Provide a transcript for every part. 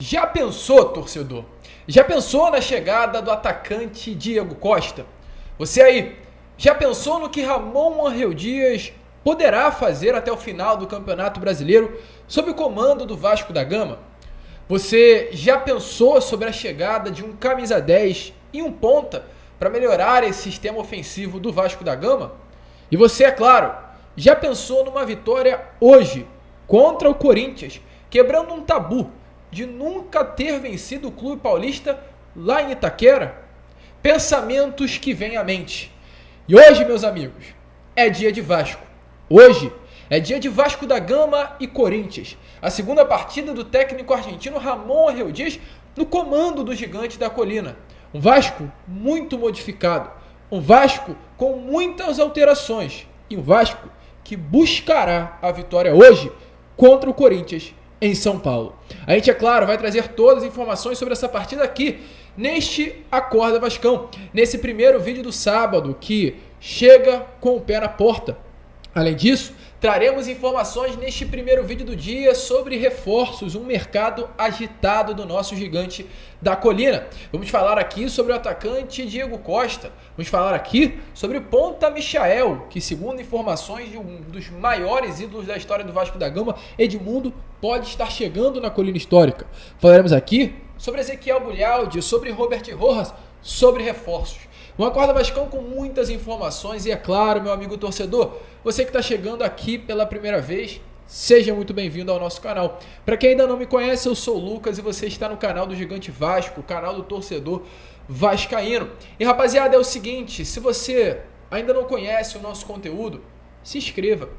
Já pensou, torcedor? Já pensou na chegada do atacante Diego Costa? Você aí, já pensou no que Ramon Ángel Dias poderá fazer até o final do Campeonato Brasileiro sob o comando do Vasco da Gama? Você já pensou sobre a chegada de um camisa 10 e um ponta para melhorar esse sistema ofensivo do Vasco da Gama? E você, é claro, já pensou numa vitória hoje contra o Corinthians, quebrando um tabu de nunca ter vencido o Clube Paulista lá em Itaquera? Pensamentos que vêm à mente. E hoje, meus amigos, é dia de Vasco. Hoje é dia de Vasco da Gama e Corinthians. A segunda partida do técnico argentino Ramon Ángel Dias no comando do Gigante da Colina. Um Vasco muito modificado. Um Vasco com muitas alterações. E um Vasco que buscará a vitória hoje contra o Corinthians em São Paulo. A gente, é claro, vai trazer todas as informações sobre essa partida aqui, neste Acorda Vascão, nesse primeiro vídeo do sábado, que chega com o pé na porta. Além disso, traremos informações neste primeiro vídeo do dia sobre reforços, um mercado agitado do nosso Gigante da Colina. Vamos falar aqui sobre o atacante Diego Costa. Vamos falar aqui sobre o ponta Michael, que segundo informações de um dos maiores ídolos da história do Vasco da Gama, Edmundo, pode estar chegando na Colina Histórica. Falaremos aqui sobre Ezequiel Bulhaldi, sobre Robert Rojas, sobre reforços. Um Acorda Vascão com muitas informações e, é claro, meu amigo torcedor, você que está chegando aqui pela primeira vez, seja muito bem-vindo ao nosso canal. Para quem ainda não me conhece, eu sou o Lucas e você está no canal do Gigante Vasco, canal do torcedor vascaíno. E, rapaziada, é o seguinte, se você ainda não conhece o nosso conteúdo, se inscreva.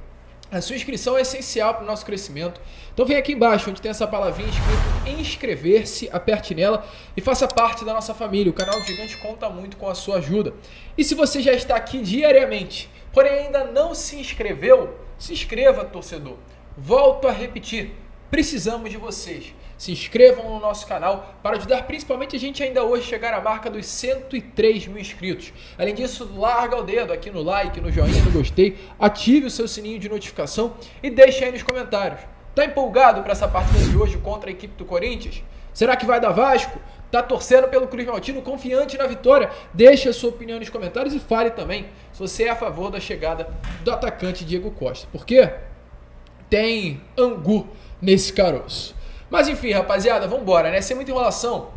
A sua inscrição é essencial para o nosso crescimento. Então vem aqui embaixo, onde tem essa palavrinha escrito inscrever-se, aperte nela e faça parte da nossa família. O canal do Gigante conta muito com a sua ajuda. E se você já está aqui diariamente, porém ainda não se inscreveu, se inscreva, torcedor. Volto a repetir, precisamos de vocês. Se inscrevam no nosso canal para ajudar principalmente a gente ainda hoje chegar à marca dos 103 mil inscritos. Além disso, larga o dedo aqui no like, no joinha, no gostei, ative o seu sininho de notificação e deixe aí nos comentários. Tá empolgado para essa partida de hoje contra a equipe do Corinthians? Será que vai dar Vasco? Tá torcendo pelo Cruz Maltino, confiante na vitória? Deixe a sua opinião nos comentários e fale também se você é a favor da chegada do atacante Diego Costa. Por quê? Tem angu nesse caroço. Mas enfim, rapaziada, vamos embora, né? Sem muita enrolação,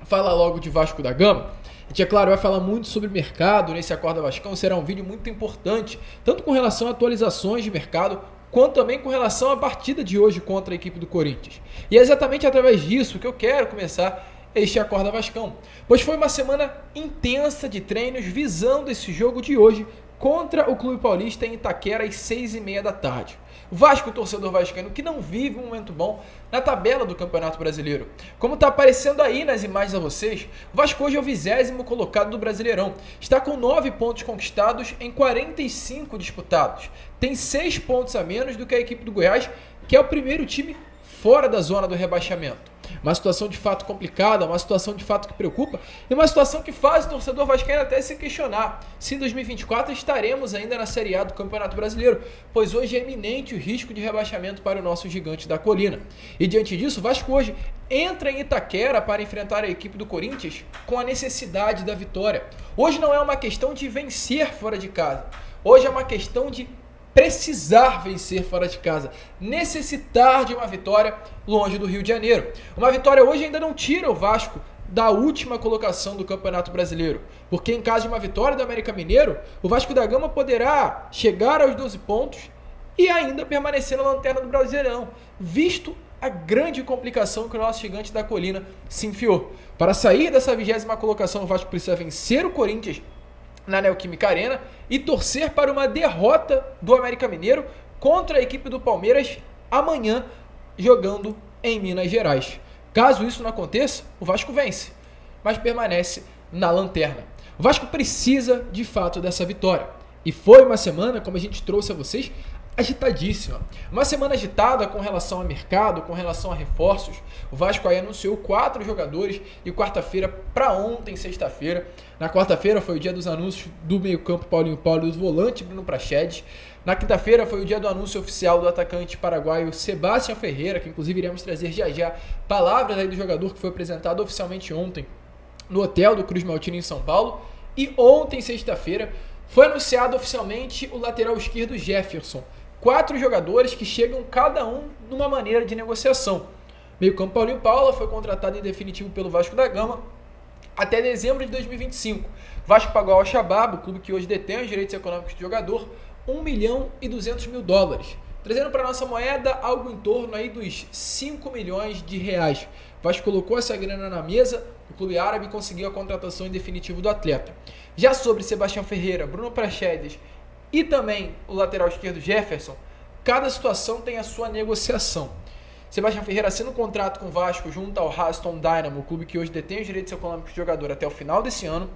fala logo de Vasco da Gama. A gente, é claro, vai falar muito sobre mercado nesse Acorda Vascão. Será um vídeo muito importante, tanto com relação a atualizações de mercado, quanto também com relação à partida de hoje contra a equipe do Corinthians. E é exatamente através disso que eu quero começar este Acorda Vascão, pois foi uma semana intensa de treinos visando esse jogo de hoje contra o Clube Paulista em Itaquera às 6h30 da tarde. O Vasco, torcedor vascaíno, que não vive um momento bom na tabela do Campeonato Brasileiro. Como está aparecendo aí nas imagens a vocês, o Vasco hoje é o 20º colocado do Brasileirão. Está com 9 pontos conquistados em 45 disputados. Tem 6 pontos a menos do que a equipe do Goiás, que é o primeiro time fora da zona do rebaixamento. Uma situação de fato complicada, uma situação de fato que preocupa e uma situação que faz o torcedor vascaíno até se questionar se em 2024 estaremos ainda na Série A do Campeonato Brasileiro, pois hoje é iminente o risco de rebaixamento para o nosso Gigante da Colina. E diante disso, o Vasco hoje entra em Itaquera para enfrentar a equipe do Corinthians com a necessidade da vitória. Hoje não é uma questão de vencer fora de casa, hoje é uma questão de precisar vencer fora de casa, necessitar de uma vitória longe do Rio de Janeiro. Uma vitória hoje ainda não tira o Vasco da última colocação do Campeonato Brasileiro, porque em caso de uma vitória do América Mineiro, o Vasco da Gama poderá chegar aos 12 pontos e ainda permanecer na lanterna do Brasileirão, visto a grande complicação que o nosso Gigante da Colina se enfiou. Para sair dessa 20ª colocação, o Vasco precisa vencer o Corinthians na Neoquímica Arena e torcer para uma derrota do América Mineiro contra a equipe do Palmeiras amanhã, jogando em Minas Gerais. Caso isso não aconteça, o Vasco vence, mas permanece na lanterna. O Vasco precisa, de fato, dessa vitória. E foi uma semana, como a gente trouxe a vocês, agitadíssima. Uma semana agitada com relação ao mercado, com relação a reforços. O Vasco aí anunciou 4 jogadores e quarta-feira para ontem, sexta-feira. Na quarta-feira foi o dia dos anúncios do meio-campo Paulinho Paulo e do volante Bruno Prachedes. Na quinta-feira foi o dia do anúncio oficial do atacante paraguaio Sebastião Ferreira, que inclusive iremos trazer já palavras aí do jogador que foi apresentado oficialmente ontem no hotel do Cruz Maltino em São Paulo. E ontem, sexta-feira, foi anunciado oficialmente o lateral esquerdo Jefferson. 4 jogadores que chegam cada um numa maneira de negociação. Meio-campo Paulinho Paula foi contratado em definitivo pelo Vasco da Gama até dezembro de 2025. Vasco pagou ao Al-Shabaab, o clube que hoje detém os direitos econômicos do jogador, 1 milhão e 200 mil dólares. Trazendo para a nossa moeda algo em torno aí dos 5 milhões de reais. O Vasco colocou essa grana na mesa, o clube árabe conseguiu a contratação em definitivo do atleta. Já sobre Sebastião Ferreira, Bruno Prachedes e também o lateral esquerdo Jefferson, cada situação tem a sua negociação. Sebastião Ferreira assina um contrato com o Vasco junto ao Raston Dynamo, o clube que hoje detém os direitos econômicos do jogador até o final desse ano.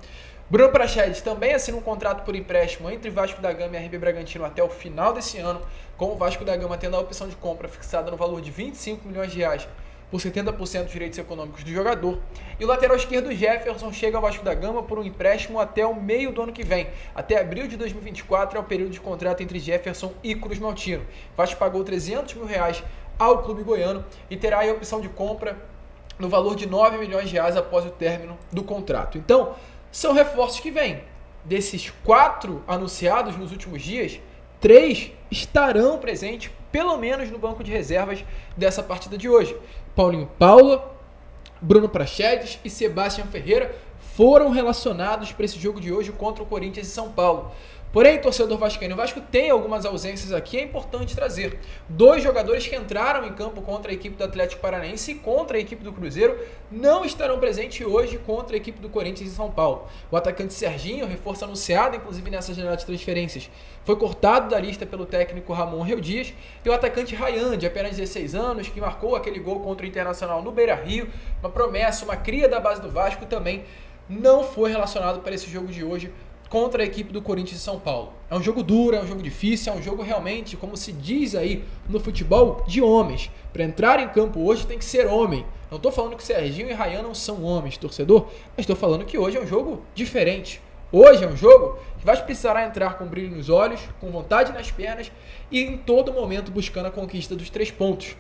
Bruno Prachedes também assina um contrato por empréstimo entre Vasco da Gama e RB Bragantino até o final desse ano, com o Vasco da Gama tendo a opção de compra fixada no valor de 25 milhões de reais por 70% dos direitos econômicos do jogador. E o lateral esquerdo Jefferson chega ao Vasco da Gama por um empréstimo até o meio do ano que vem. Até abril de 2024 é o período de contrato entre Jefferson e Cruz Maltino. O Vasco pagou 300 mil reais ao clube goiano e terá a opção de compra no valor de 9 milhões de reais após o término do contrato. Então, são reforços que vêm. Desses 4 anunciados nos últimos dias, 3 estarão presentes, pelo menos no banco de reservas dessa partida de hoje. Paulinho Paula, Bruno Prachedes e Sebastião Ferreira foram relacionados para esse jogo de hoje contra o Corinthians e São Paulo. Porém, torcedor vascaíno, o Vasco tem algumas ausências aqui, é importante trazer. 2 jogadores que entraram em campo contra a equipe do Atlético Paranaense e contra a equipe do Cruzeiro não estarão presentes hoje contra a equipe do Corinthians em São Paulo. O atacante Serginho, reforço anunciado inclusive nessa janela de transferências, foi cortado da lista pelo técnico Ramon Reu Dias, e o atacante Ryan, de apenas 16 anos, que marcou aquele gol contra o Internacional no Beira-Rio, uma promessa, uma cria da base do Vasco, também não foi relacionado para esse jogo de hoje contra a equipe do Corinthians e São Paulo. É um jogo duro, é um jogo difícil, é um jogo realmente, como se diz aí no futebol, de homens. Para entrar em campo hoje tem que ser homem. Não estou falando que Serginho e Ryan não são homens, torcedor, mas estou falando que hoje é um jogo diferente. Hoje é um jogo que vai precisar entrar com brilho nos olhos, com vontade nas pernas e em todo momento buscando a conquista dos 3 pontos.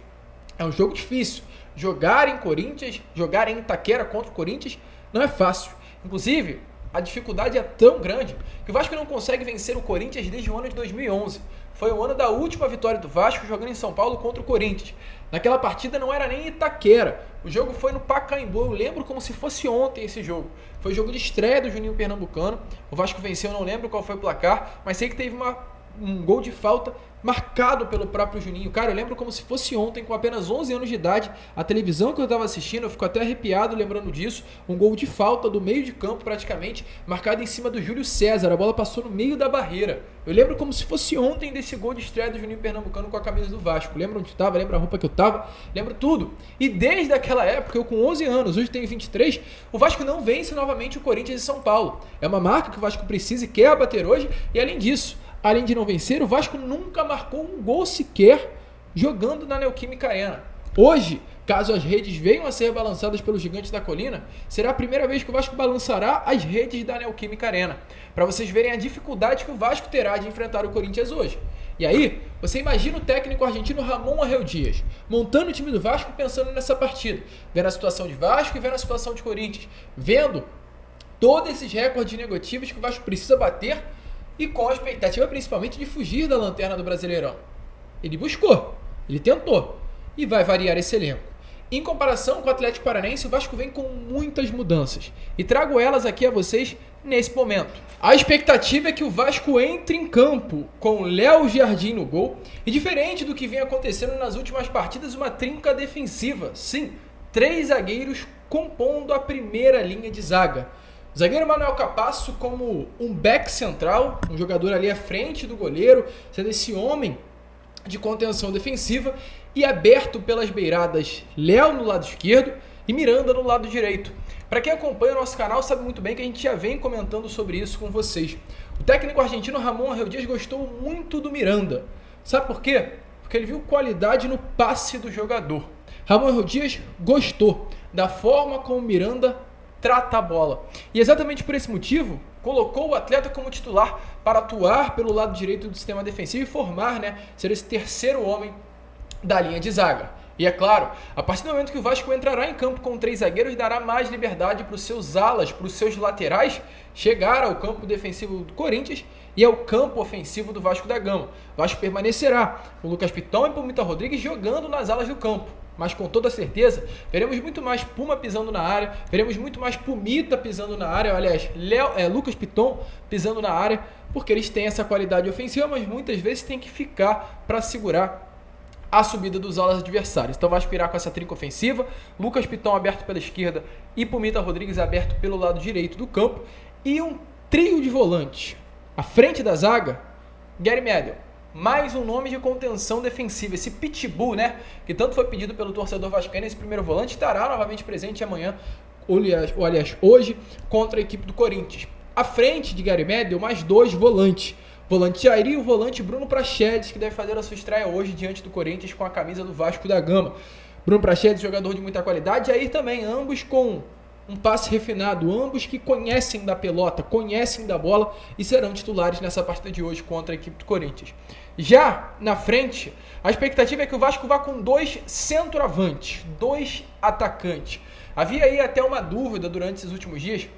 É um jogo difícil. Jogar em Corinthians, jogar em Itaquera contra o Corinthians não é fácil. Inclusive, a dificuldade é tão grande que o Vasco não consegue vencer o Corinthians desde o ano de 2011. Foi o ano da última vitória do Vasco jogando em São Paulo contra o Corinthians. Naquela partida não era nem Itaquera. O jogo foi no Pacaembu. Eu lembro como se fosse ontem esse jogo. Foi o jogo de estreia do Juninho Pernambucano. O Vasco venceu, não lembro qual foi o placar, mas sei que teve um gol de falta marcado pelo próprio Juninho. Cara, eu lembro como se fosse ontem, com apenas 11 anos de idade, a televisão que eu estava assistindo, eu fico até arrepiado lembrando disso, um gol de falta do meio de campo praticamente, marcado em cima do Júlio César, a bola passou no meio da barreira. Eu lembro como se fosse ontem desse gol de estreia do Juninho Pernambucano com a camisa do Vasco. Lembro onde estava, lembro a roupa que eu estava, lembro tudo. E desde aquela época, eu com 11 anos, hoje tenho 23, o Vasco não vence novamente o Corinthians e São Paulo. É uma marca que o Vasco precisa e quer abater hoje, e além disso, além de não vencer, o Vasco nunca marcou um gol sequer jogando na Neoquímica Arena. Hoje, caso as redes venham a ser balançadas pelos gigantes da colina, será a primeira vez que o Vasco balançará as redes da Neoquímica Arena. Para vocês verem a dificuldade que o Vasco terá de enfrentar o Corinthians hoje. E aí, você imagina o técnico argentino Ramon Reu Dias montando o time do Vasco pensando nessa partida, vendo a situação de Vasco e vendo a situação de Corinthians, vendo todos esses recordes negativos que o Vasco precisa bater e com a expectativa principalmente de fugir da lanterna do Brasileirão. Ele buscou, ele tentou e vai variar esse elenco. Em comparação com o Atlético Paranaense, o Vasco vem com muitas mudanças e trago elas aqui a vocês nesse momento. A expectativa é que o Vasco entre em campo com Léo Jardim no gol e, diferente do que vem acontecendo nas últimas partidas, uma trinca defensiva. Sim, 3 zagueiros compondo a primeira linha de zaga. O zagueiro Manuel Capasso como um back central, um jogador ali à frente do goleiro, sendo esse homem de contenção defensiva, e aberto pelas beiradas Léo no lado esquerdo e Miranda no lado direito. Para quem acompanha o nosso canal sabe muito bem que a gente já vem comentando sobre isso com vocês. O técnico argentino Ramon Reu Dias gostou muito do Miranda. Sabe por quê? Porque ele viu qualidade no passe do jogador. Ramon Anrel Dias gostou da forma como o Miranda trata a bola. E exatamente por esse motivo, colocou o atleta como titular para atuar pelo lado direito do sistema defensivo e formar, ser esse terceiro homem da linha de zaga. E é claro, a partir do momento que o Vasco entrará em campo com 3 zagueiros, dará mais liberdade para os seus alas, para os seus laterais, chegar ao campo defensivo do Corinthians e ao campo ofensivo do Vasco da Gama. O Vasco permanecerá com Lucas Piton e Pumita Rodrigues jogando nas alas do campo. Mas com toda certeza, veremos muito mais Puma pisando na área, veremos muito mais Pumita pisando na área, aliás, Lucas Piton pisando na área, porque eles têm essa qualidade ofensiva, mas muitas vezes tem que ficar para segurar a subida dos alas adversários. Então vai aspirar com essa trinca ofensiva, Lucas Piton aberto pela esquerda e Pumita Rodrigues aberto pelo lado direito do campo, e um trio de volantes. À frente da zaga, Gary Medel, mais um nome de contenção defensiva, esse pitbull, que tanto foi pedido pelo torcedor vascaíno. Esse primeiro volante estará novamente presente amanhã, ou aliás, hoje, contra a equipe do Corinthians. À frente de Gary Medel, mais 2 volantes. Volante Jair e o volante Bruno Praxedes, que deve fazer a sua estreia hoje diante do Corinthians com a camisa do Vasco da Gama. Bruno Praxedes, jogador de muita qualidade, Jair também, ambos com um passe refinado, ambos que conhecem da pelota, conhecem da bola e serão titulares nessa partida de hoje contra a equipe do Corinthians. Já na frente, a expectativa é que o Vasco vá com 2 centroavantes, 2 atacantes. Havia aí até uma dúvida durante esses últimos dias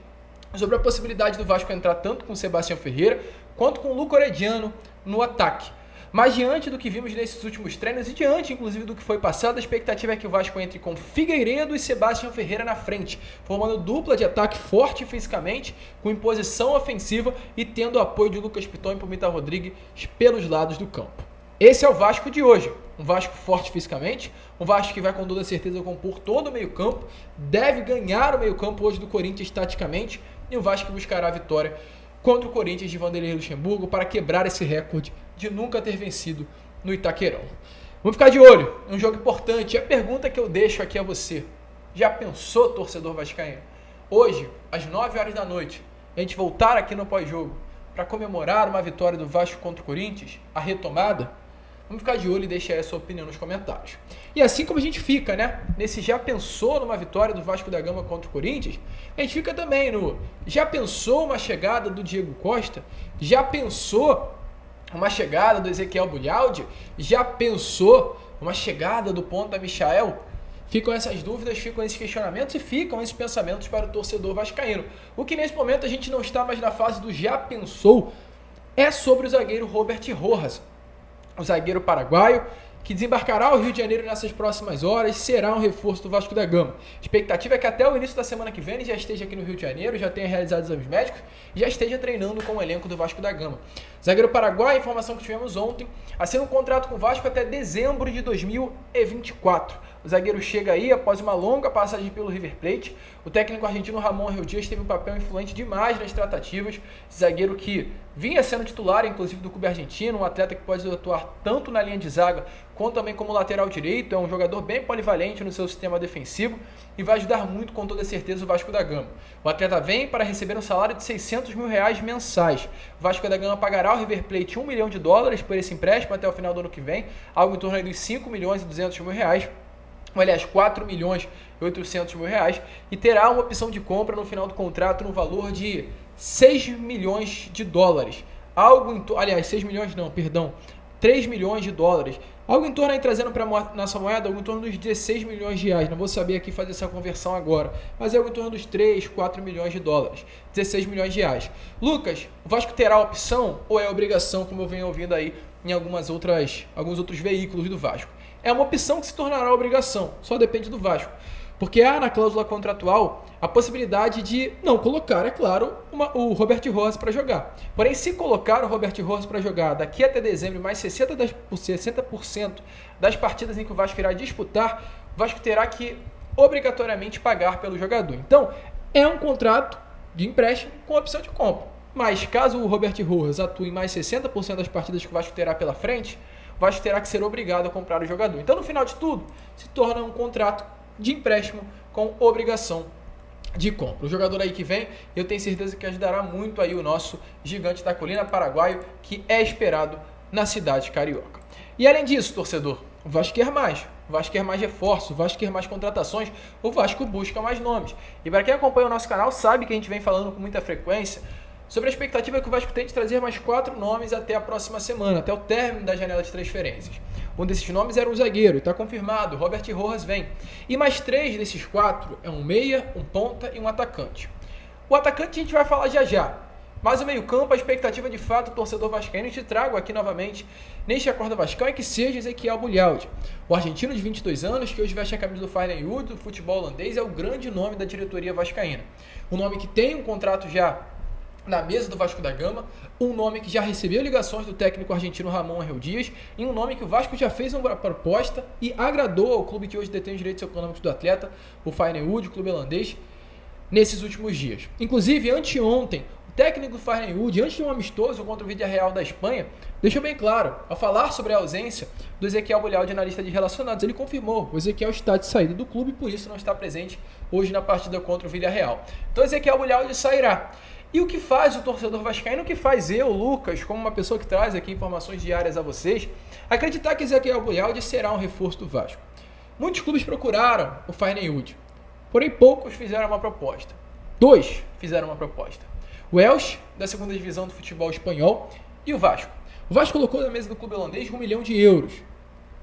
sobre a possibilidade do Vasco entrar tanto com o Sebastião Ferreira quanto com o Luca Orediano no ataque. Mas diante do que vimos nesses últimos treinos e diante, inclusive, do que foi passado, a expectativa é que o Vasco entre com Figueiredo e Sebastião Ferreira na frente, formando dupla de ataque forte fisicamente, com imposição ofensiva e tendo o apoio de Lucas Piton e Pumita Rodrigues pelos lados do campo. Esse é o Vasco de hoje, um Vasco forte fisicamente, um Vasco que vai com toda certeza compor todo o meio-campo, deve ganhar o meio-campo hoje do Corinthians taticamente, e o Vasco buscará a vitória contra o Corinthians de Vanderlei Luxemburgo para quebrar esse recorde de nunca ter vencido no Itaquerão. Vamos ficar de olho, é um jogo importante. E a pergunta que eu deixo aqui a você: já pensou, torcedor vascaíno? Hoje, às 9 horas da noite, a gente voltar aqui no pós-jogo para comemorar uma vitória do Vasco contra o Corinthians, a retomada? Vamos ficar de olho e deixar aí a sua opinião nos comentários. E assim como a gente fica, nesse já pensou numa vitória do Vasco da Gama contra o Corinthians, a gente fica também no já pensou uma chegada do Diego Costa? Já pensou uma chegada do Ezequiel Bulialdi? Já pensou uma chegada do ponta Michael? Ficam essas dúvidas, ficam esses questionamentos e ficam esses pensamentos para o torcedor vascaíno. O que nesse momento a gente não está mais na fase do já pensou é sobre o zagueiro Robert Rojas, o zagueiro paraguaio, que desembarcará ao Rio de Janeiro nessas próximas horas, será um reforço do Vasco da Gama. A expectativa é que até o início da semana que vem ele já esteja aqui no Rio de Janeiro, já tenha realizado exames médicos e já esteja treinando com o elenco do Vasco da Gama. Zagueiro paraguaio, informação que tivemos ontem, assina um contrato com o Vasco até dezembro de 2024. O zagueiro chega aí após uma longa passagem pelo River Plate. O técnico argentino Ramon Anrel Dias teve um papel influente demais nas tratativas. Esse zagueiro que vinha sendo titular, inclusive, do clube argentino, um atleta que pode atuar tanto na linha de zaga quanto também como lateral direito. É um jogador bem polivalente no seu sistema defensivo e vai ajudar muito, com toda certeza, o Vasco da Gama. O atleta vem para receber um salário de R$600 mil mensais. O Vasco da Gama pagará ao River Plate $1 milhão por esse empréstimo até o final do ano que vem, algo em torno aí dos R$5.200.000. Aliás, R$4.800.000, e terá uma opção de compra no final do contrato no valor de $6 milhões. $3 milhões. Algo em torno aí, trazendo para a nossa moeda, algo em torno dos R$16 milhões. Não vou saber aqui fazer essa conversão agora, mas é algo em torno dos 3, 4 milhões de dólares. R$16 milhões. Lucas, o Vasco terá opção ou é obrigação, como eu venho ouvindo aí em alguns outros veículos do Vasco? É uma opção que se tornará obrigação, só depende do Vasco. Porque há na cláusula contratual a possibilidade de não colocar, é claro, o Robert Rojas para jogar. Porém, se colocar o Robert Rojas para jogar daqui até dezembro mais 60% das partidas em que o Vasco irá disputar, o Vasco terá que obrigatoriamente pagar pelo jogador. Então, é um contrato de empréstimo com opção de compra. Mas caso o Robert Rojas atue em mais 60% das partidas que o Vasco terá pela frente, o Vasco terá que ser obrigado a comprar o jogador. Então, no final de tudo, se torna um contrato de empréstimo com obrigação de compra. O jogador aí que vem, eu tenho certeza que ajudará muito aí o nosso gigante da colina paraguaio, que é esperado na cidade carioca. E além disso, torcedor, o Vasco quer mais. O Vasco quer mais reforço, o Vasco quer mais contratações, o Vasco busca mais nomes. E para quem acompanha o nosso canal sabe que a gente vem falando com muita frequência sobre a expectativa que o Vasco tem de trazer mais 4 nomes até a próxima semana, até o término da janela de transferências. Um desses nomes era um zagueiro, está confirmado, Robert Rojas vem. E mais 3 desses 4 é um meia, um ponta e um atacante. O atacante a gente vai falar já já. Mas o meio-campo, a expectativa de fato do torcedor vascaíno, te trago aqui novamente neste Acorda Vascão, é que seja Ezequiel Bulialdi. O argentino de 22 anos, que hoje veste a camisa do Feyenoord, do futebol holandês, é o grande nome da diretoria vascaína. Um nome que tem um contrato já na mesa do Vasco da Gama, um nome que já recebeu ligações do técnico argentino Ramon Angel Dias, e um nome que o Vasco já fez uma proposta e agradou ao clube que hoje detém os direitos econômicos do atleta, o Feyenoord, o clube holandês, nesses últimos dias. Inclusive, anteontem, o técnico do Feyenoord, antes de um amistoso contra o Villarreal da Espanha, deixou bem claro, ao falar sobre a ausência do Ezequiel Bulialdi na lista de relacionados, ele confirmou, o Ezequiel está de saída do clube e por isso não está presente hoje na partida contra o Villarreal. Então, Ezequiel Bulialdi sairá. E o que faz o torcedor vascaíno, o que faz eu, Lucas, como uma pessoa que traz aqui informações diárias a vocês, acreditar que Ezequiel Bulialdi será um reforço do Vasco. Muitos clubes procuraram o Feyenoord, porém poucos fizeram uma proposta. 2 fizeram uma proposta. O Elche, da segunda divisão do futebol espanhol, e o Vasco. O Vasco colocou na mesa do clube holandês 1 milhão de euros,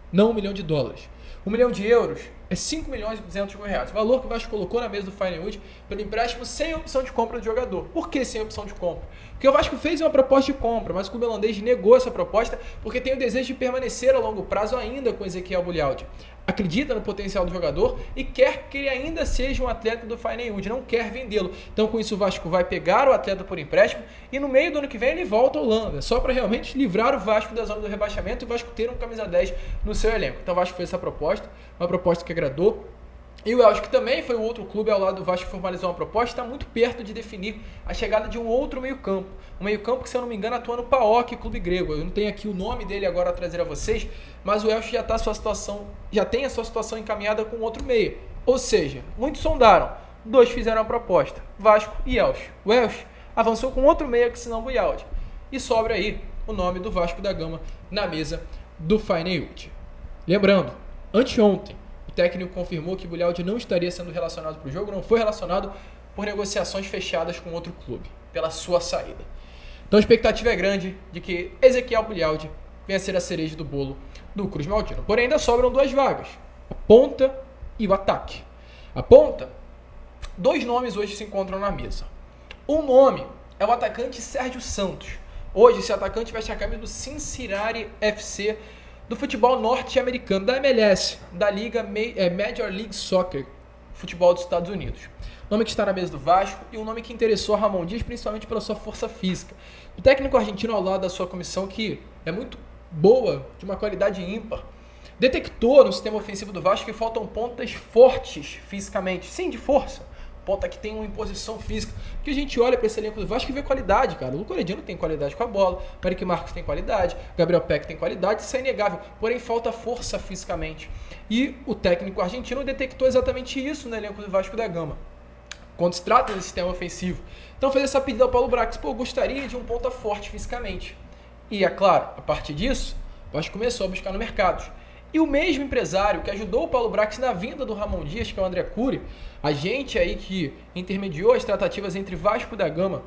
não 1 milhão de dólares. 1 milhão de euros é 5 milhões e 200 mil reais. O valor que o Vasco colocou na mesa do Feyenoord pelo empréstimo sem opção de compra do jogador. Por que sem opção de compra? Porque o Vasco fez uma proposta de compra, mas o clube holandês negou essa proposta porque tem o desejo de permanecer a longo prazo ainda com Ezequiel Bulialdi. Acredita no potencial do jogador e quer que ele ainda seja um atleta do Feyenoord, não quer vendê-lo. Então com isso o Vasco vai pegar o atleta por empréstimo e no meio do ano que vem ele volta à Holanda, só para realmente livrar o Vasco da zona do rebaixamento e o Vasco ter um camisa 10 no seu elenco. Então o Vasco fez essa proposta, uma proposta que agradou. E o Elche, que também foi o outro clube ao lado do Vasco que formalizou uma proposta, está muito perto de definir a chegada de um outro meio-campo. Um meio-campo que, se eu não me engano, atua no PAOK, clube grego. Eu não tenho aqui o nome dele agora a trazer a vocês, mas o Elche já tem a sua situação encaminhada com outro meia. Ou seja, muitos sondaram, 2 fizeram a proposta, Vasco e Elche. O Elche avançou com outro meia que senão Bulialdi. E sobra aí o nome do Vasco da Gama na mesa do Feyenoord. Lembrando, anteontem, o técnico confirmou que Bulialdi não estaria sendo relacionado para o jogo, não foi relacionado por negociações fechadas com outro clube, pela sua saída. Então a expectativa é grande de que Ezequiel Bulialdi venha a ser a cereja do bolo do Cruz Maltino. Porém, ainda sobram 2 vagas, a ponta e o ataque. A ponta, 2 nomes hoje se encontram na mesa. Um nome é o atacante Sérgio Santos. Hoje esse atacante veste a camisa do Cincinnati FC, do futebol norte-americano, da MLS, da Liga Major League Soccer, futebol dos Estados Unidos. Nome que está na mesa do Vasco e um nome que interessou a Ramon Dias, principalmente pela sua força física. O técnico argentino, ao lado da sua comissão, que é muito boa, de uma qualidade ímpar, detectou no sistema ofensivo do Vasco que faltam pontas fortes fisicamente, sim, de força. Ponta que tem uma imposição física. Porque a gente olha para esse elenco do Vasco e vê qualidade, cara. O Luco Orediano tem qualidade com a bola, o Eric Marcos tem qualidade, o Gabriel Peck tem qualidade, isso é inegável. Porém, falta força fisicamente. E o técnico argentino detectou exatamente isso no elenco do Vasco da Gama, quando se trata desse sistema ofensivo. Então fez essa pedida ao Paulo Brax. Pô, gostaria de um ponta forte fisicamente. E, é claro, a partir disso, o Vasco começou a buscar no mercado. E o mesmo empresário que ajudou o Paulo Brax na vinda do Ramon Dias, que é o André Cury, a gente aí que intermediou as tratativas entre Vasco da Gama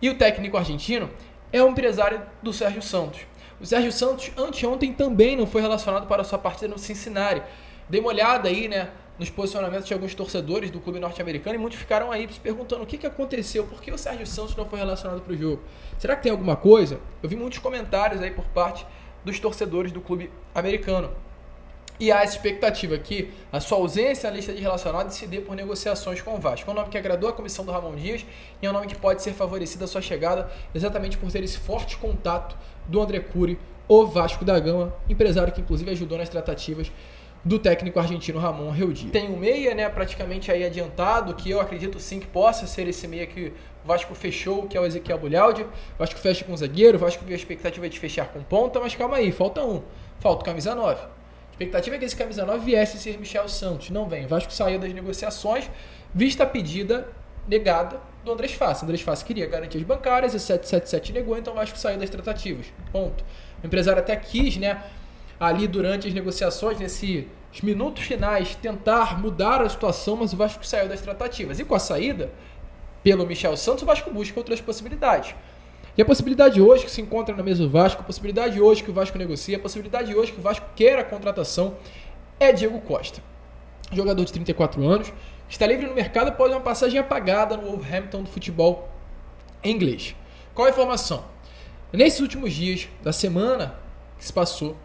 e o técnico argentino, é o empresário do Sérgio Santos. O Sérgio Santos, anteontem, também não foi relacionado para a sua partida no Cincinnati. Dei uma olhada aí, né, nos posicionamentos de alguns torcedores do clube norte-americano e muitos ficaram aí se perguntando o que aconteceu, por que o Sérgio Santos não foi relacionado para o jogo? Será que tem alguma coisa? Eu vi muitos comentários aí por parte dos torcedores do clube americano. E há essa expectativa que a sua ausência na lista de relacionados se dê por negociações com o Vasco. É um nome que agradou a comissão do Ramon Dias e é um nome que pode ser favorecido a sua chegada exatamente por ter esse forte contato do André Cury, o Vasco da Gama, empresário que inclusive ajudou nas tratativas do técnico argentino Ramon Angel Dias. Tem um meia, né, praticamente aí adiantado, que eu acredito sim que possa ser esse meia que o Vasco fechou, que é o Ezequiel Bulialdi. O Vasco fecha com o zagueiro, o Vasco viu a expectativa de fechar com ponta, mas calma aí, falta um. Falta o camisa 9. A expectativa é que esse camisa 9 viesse a ser Michel Santos. Não vem. O Vasco saiu das negociações, vista a pedida negada do Andrés Fassi. O Andrés Fassi queria garantias bancárias, a 777 negou, então o Vasco saiu das tratativas. Ponto. O empresário até quis, né, ali durante as negociações, nesses minutos finais, tentar mudar a situação, mas o Vasco saiu das tratativas. E com a saída, pelo Michel Santos, o Vasco busca outras possibilidades. E a possibilidade hoje que se encontra na mesa do Vasco, a possibilidade hoje que o Vasco negocia, a possibilidade hoje que o Vasco quer a contratação é Diego Costa. Jogador de 34 anos, está livre no mercado após uma passagem apagada no Wolverhampton do futebol inglês. Qual a informação? Nesses últimos dias da semana que se passou,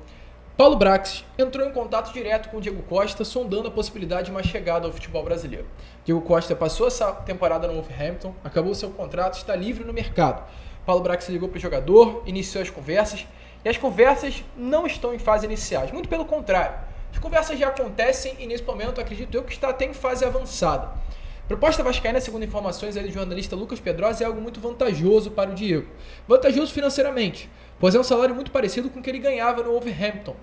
Paulo Brax entrou em contato direto com o Diego Costa, sondando a possibilidade de uma chegada ao futebol brasileiro. Diego Costa passou essa temporada no Wolverhampton, acabou seu contrato, está livre no mercado. Paulo Brax ligou para o jogador, iniciou as conversas, e as conversas não estão em fase iniciais, muito pelo contrário. As conversas já acontecem e nesse momento acredito eu que está até em fase avançada. A proposta vascaína, segundo informações aí do jornalista Lucas Pedrosa, é algo muito vantajoso para o Diego. Vantajoso financeiramente, pois é um salário muito parecido com o que ele ganhava no Wolverhampton.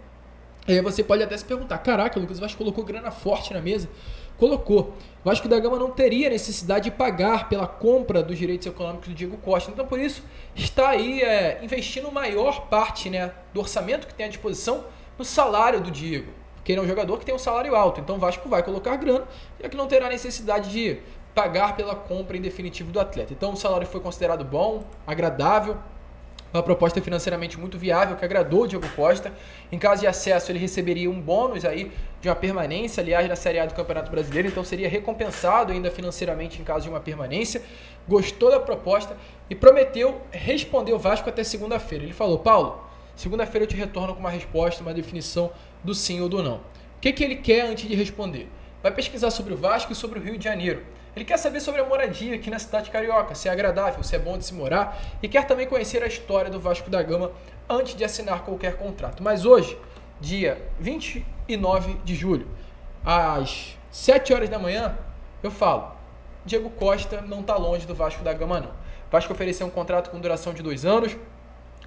E aí você pode até se perguntar, caraca, Lucas, o Vasco colocou grana forte na mesa? Colocou. O Vasco da Gama não teria necessidade de pagar pela compra dos direitos econômicos do Diego Costa. Então, por isso, está aí investindo maior parte, né, do orçamento que tem à disposição no salário do Diego. Porque ele é um jogador que tem um salário alto. Então, o Vasco vai colocar grana, já que não terá necessidade de pagar pela compra em definitivo do atleta. Então, o salário foi considerado bom, agradável. Uma proposta financeiramente muito viável, que agradou o Diego Costa. Em caso de acesso, ele receberia um bônus aí de uma permanência, aliás, na Série A do Campeonato Brasileiro, então seria recompensado ainda financeiramente em caso de uma permanência. Gostou da proposta e prometeu responder o Vasco até segunda-feira. Ele falou, Paulo, segunda-feira eu te retorno com uma resposta, uma definição do sim ou do não. O que ele quer antes de responder? Vai pesquisar sobre o Vasco e sobre o Rio de Janeiro. Ele quer saber sobre a moradia aqui na cidade carioca, se é agradável, se é bom de se morar, e quer também conhecer a história do Vasco da Gama antes de assinar qualquer contrato. Mas hoje, dia 29 de julho, às 7 horas da manhã, eu falo, Diego Costa não está longe do Vasco da Gama não. O Vasco ofereceu um contrato com duração de 2 anos,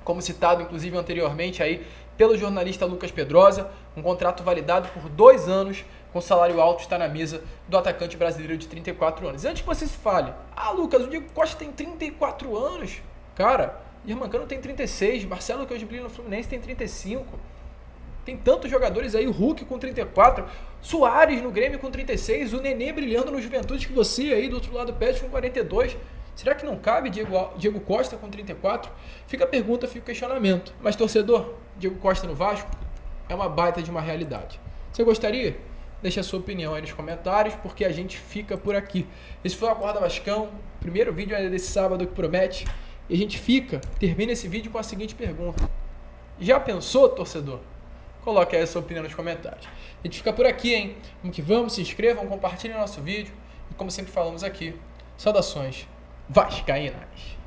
como citado inclusive anteriormente aí pelo jornalista Lucas Pedrosa, um contrato validado por 2 anos, com salário alto, está na mesa do atacante brasileiro de 34 anos. E antes que você se fale, Lucas, o Diego Costa tem 34 anos. Cara, Germancano tem 36, Marcelo, que hoje brilha no Fluminense, tem 35. Tem tantos jogadores aí, o Hulk com 34, Soares no Grêmio com 36, o Nenê brilhando no Juventude que você aí do outro lado pede com 42. Será que não cabe Diego Costa com 34? Fica a pergunta, fica o questionamento. Mas torcedor, Diego Costa no Vasco é uma baita de uma realidade. Você gostaria? Deixe a sua opinião aí nos comentários, porque a gente fica por aqui. Esse foi o Acorda Vascão, primeiro vídeo ainda desse sábado que promete. E a gente termina esse vídeo com a seguinte pergunta. Já pensou, torcedor? Coloque aí a sua opinião nos comentários. A gente fica por aqui, hein? Vamos que vamos, se inscrevam, compartilhem o nosso vídeo. E como sempre falamos aqui, saudações vascaínas.